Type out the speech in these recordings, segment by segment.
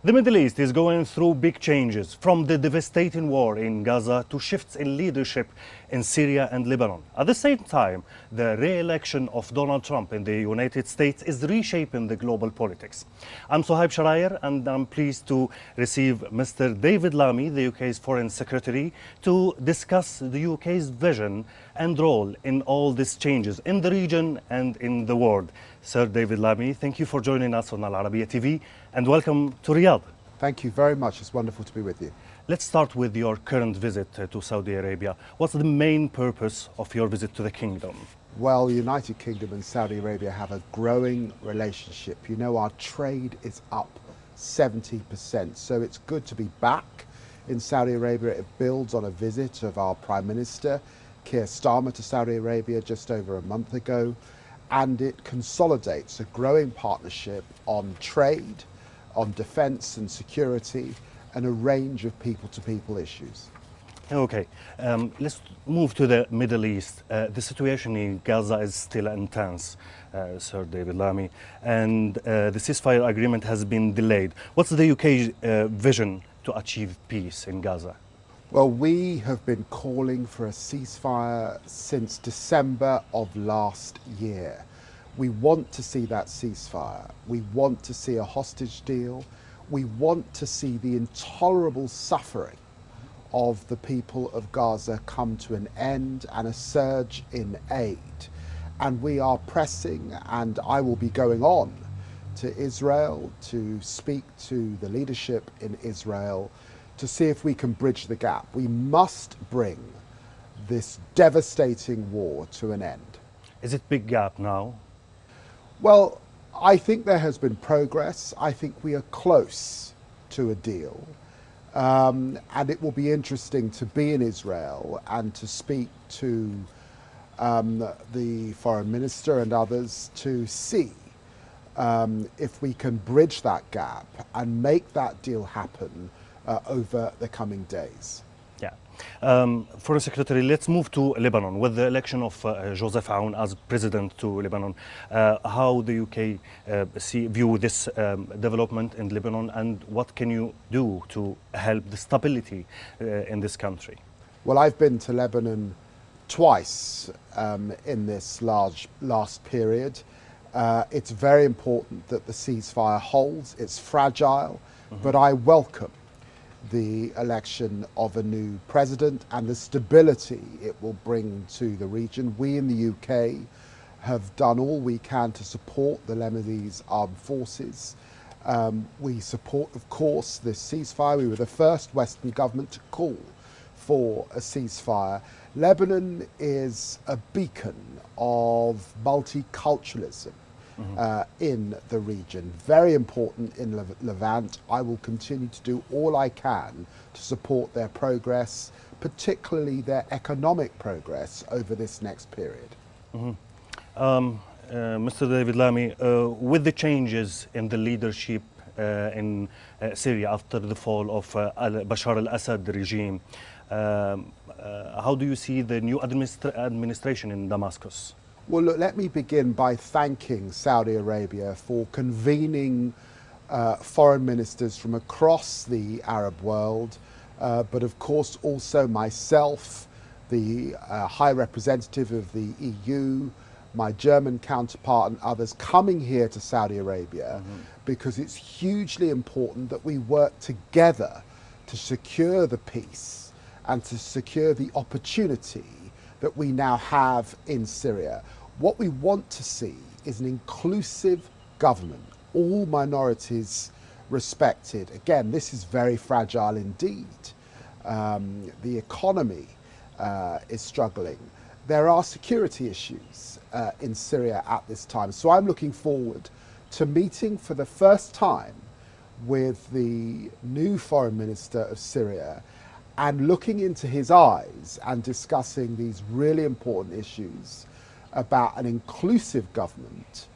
The Middle East is going through big changes, from the devastating war in Gaza to shifts in leadership in Syria and Lebanon. At the same time, the re-election of Donald Trump in the United States is reshaping the global politics. I'm Sohaib Sharayer, and I'm pleased to receive Mr. David Lammy, the UK's Foreign Secretary, to discuss the UK's vision and role in all these changes in the region and in the world. Sir David Lammy, thank you for joining us on Arabiya TV, and welcome to Riyadh. Thank you very much. It's wonderful to be with you. Let's start with your current visit to Saudi Arabia. What's the main purpose of your visit to the kingdom? Well, the United Kingdom and Saudi Arabia have a growing relationship. You know, our trade is up 70%, so it's good to be back in Saudi Arabia. It builds on a visit of our Prime Minister, Keir Starmer, to Saudi Arabia just over a month ago, and it consolidates a growing partnership on trade, on defence and security, and a range of people-to-people issues. Okay, let's move to the Middle East. The situation in Gaza is still intense, Sir David Lammy, and the ceasefire agreement has been delayed. What's the UK's vision to achieve peace in Gaza? Well, we have been calling for a ceasefire since December of last year. We want to see that ceasefire. We want to see a hostage deal. We want to see the intolerable suffering of the people of Gaza come to an end and a surge in aid. And we are pressing, and I will be going on to Israel to speak to the leadership in Israel to see if we can bridge the gap. We must bring this devastating war to an end. Is it big gap now? Well, I think there has been progress. I think we are close to a deal. And it will be interesting to be in Israel and to speak to the foreign minister and others to see if we can bridge that gap and make that deal happen over the coming days. Yeah. Foreign Secretary, let's move to Lebanon. With the election of Joseph Aoun as president to Lebanon, how the UK view this development in Lebanon, and what can you do to help the stability in this country? Well, I've been to Lebanon twice in this last period. It's very important that the ceasefire holds. It's fragile, but I welcome the election of a new president and the stability it will bring to the region. We in the UK have done all we can to support the Lebanese armed forces. We support, of course, this ceasefire. We were the first Western government to call for a ceasefire. Lebanon is a beacon of multiculturalism in the region. Very important in Levant. I will continue to do all I can to support their progress, particularly their economic progress over this next period. Mr. David Lammy, with the changes in the leadership in Syria after the fall of Bashar al-Assad regime, how do you see the new administration in Damascus? Well, look, let me begin by thanking Saudi Arabia for convening foreign ministers from across the Arab world, but of course also myself, the High Representative of the EU, my German counterpart and others coming here to Saudi Arabia because it's hugely important that we work together to secure the peace and to secure the opportunity that we now have in Syria. What we want to see is an inclusive government, all minorities respected. Again, this is very fragile indeed. The economy is struggling. There are security issues in Syria at this time. So I'm looking forward to meeting for the first time with the new foreign minister of Syria and looking into his eyes and discussing these really important issues about an inclusive government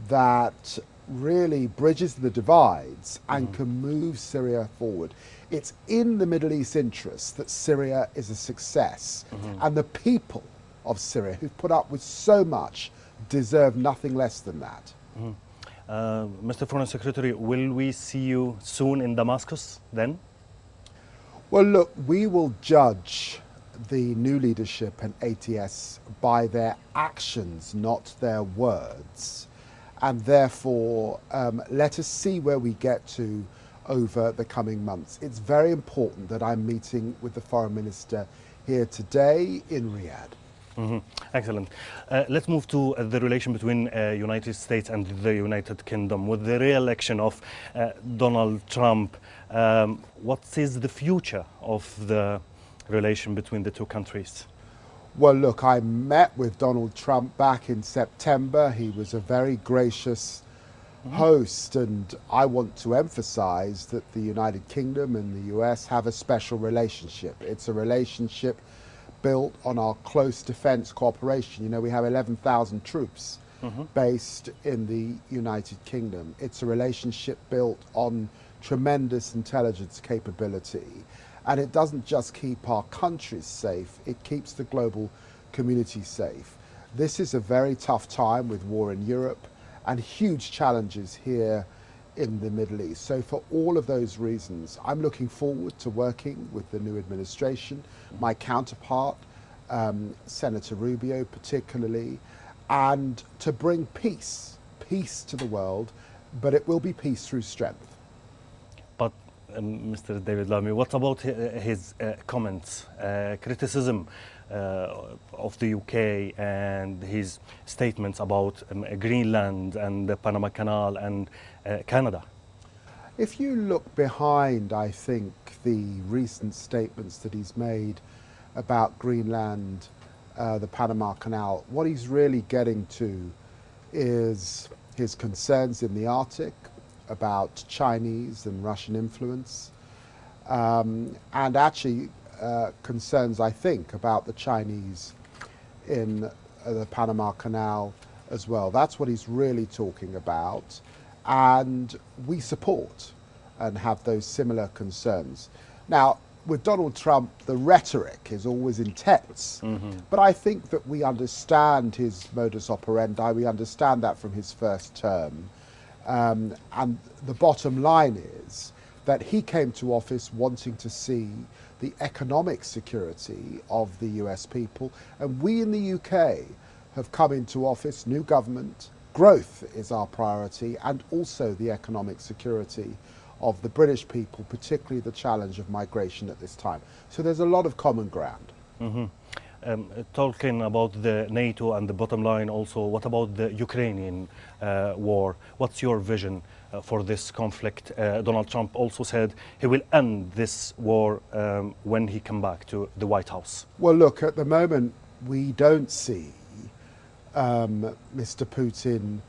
that really bridges the divides and can move Syria forward. It's in the Middle East interest that Syria is a success, and the people of Syria who've put up with so much deserve nothing less than that. Mr. Foreign Secretary, will we see you soon in Damascus then? Well, look, we will judge the new leadership and ATS by their actions, not their words. And therefore, let us see where we get to over the coming months. It's very important that I'm meeting with the Foreign Minister here today in Riyadh. Excellent. Let's move to the relation between United States and the United Kingdom. With the re-election of Donald Trump, what is the future of the relation between the two countries? Well, look, I met with Donald Trump back in September. He was a very gracious host, and I want to emphasize that the United Kingdom and the US have a special relationship. It's a relationship built on our close defense cooperation. You know, we have 11,000 troops based in the United Kingdom. It's a relationship built on tremendous intelligence capability. And it doesn't just keep our countries safe, it keeps the global community safe. This is a very tough time with war in Europe and huge challenges here in the Middle East. So for all of those reasons, I'm looking forward to working with the new administration, my counterpart, Senator Rubio particularly, and to bring peace to the world, but it will be peace through strength. But Mr. David Lammy, what about his comments, criticism of the UK and his statements about Greenland and the Panama Canal and Canada? If you look behind, I think, the recent statements that he's made about Greenland, the Panama Canal, what he's really getting to is his concerns in the Arctic about Chinese and Russian influence, and actually concerns, I think, about the Chinese in the Panama Canal as well. That's what he's really talking about, and we support and have those similar concerns. Now, with Donald Trump, the rhetoric is always intense, but I think that we understand his modus operandi, we understand that from his first term, and the bottom line is that he came to office wanting to see the economic security of the US people, and we in the UK have come into office, new government, growth is our priority, and also the economic security of the British people, particularly the challenge of migration at this time. So there's a lot of common ground. Talking about the NATO and the bottom line also, what about the Ukrainian war? What's your vision for this conflict? Donald Trump also said he will end this war when he comes back to the White House. Well, look, at the moment, we don't see Mr. Putin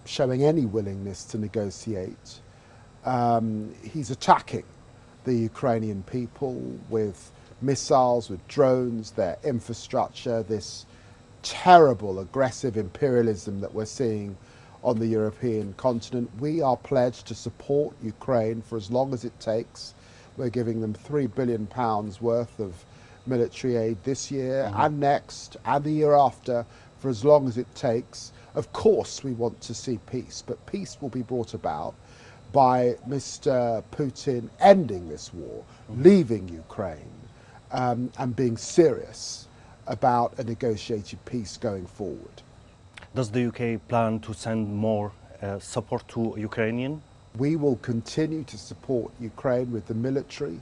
showing any willingness to negotiate. He's attacking the Ukrainian people with missiles, with drones, their infrastructure, this terrible aggressive imperialism that we're seeing on the European continent. We are pledged to support Ukraine for as long as it takes. We're giving them £3 billion worth of military aid this year and next and the year after for as long as it takes. Of course we want to see peace, but peace will be brought about by Mr. Putin ending this war, leaving Ukraine, and being serious about a negotiated peace going forward. Does the UK plan to send more support to Ukrainian? We will continue to support Ukraine with the military,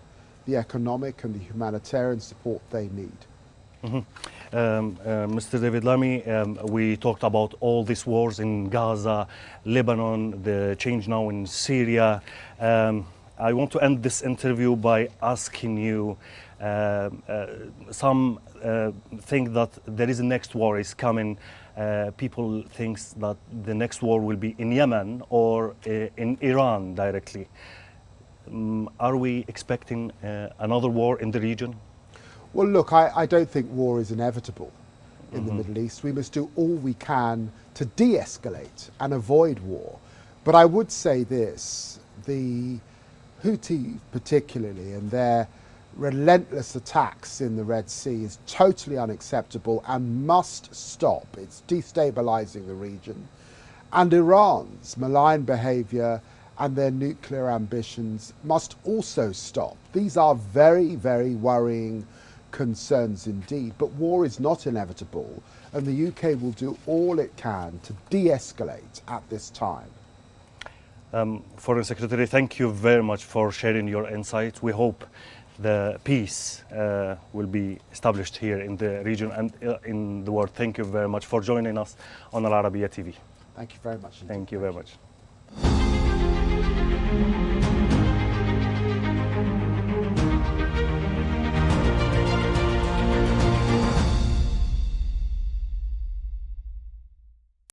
the economic and the humanitarian support they need. Mr. David Lammy, we talked about all these wars in Gaza, Lebanon, the change now in Syria. I want to end this interview by asking you, some think that there is a next war is coming. People think that the next war will be in Yemen or in Iran directly. Are we expecting another war in the region? Well, look, I don't think war is inevitable in the Middle East. We must do all we can to de-escalate and avoid war. But I would say this, the Houthis particularly and their relentless attacks in the Red Sea is totally unacceptable and must stop. It's destabilizing the region. And Iran's malign behavior and their nuclear ambitions must also stop. These are very, very worrying concerns indeed, but war is not inevitable, and the UK will do all it can to de-escalate at this time. Foreign Secretary, thank you very much for sharing your insights. We hope the peace will be established here in the region and in the world. Thank you very much for joining us on Al Arabiya TV. Thank you very much indeed. Thank you very much.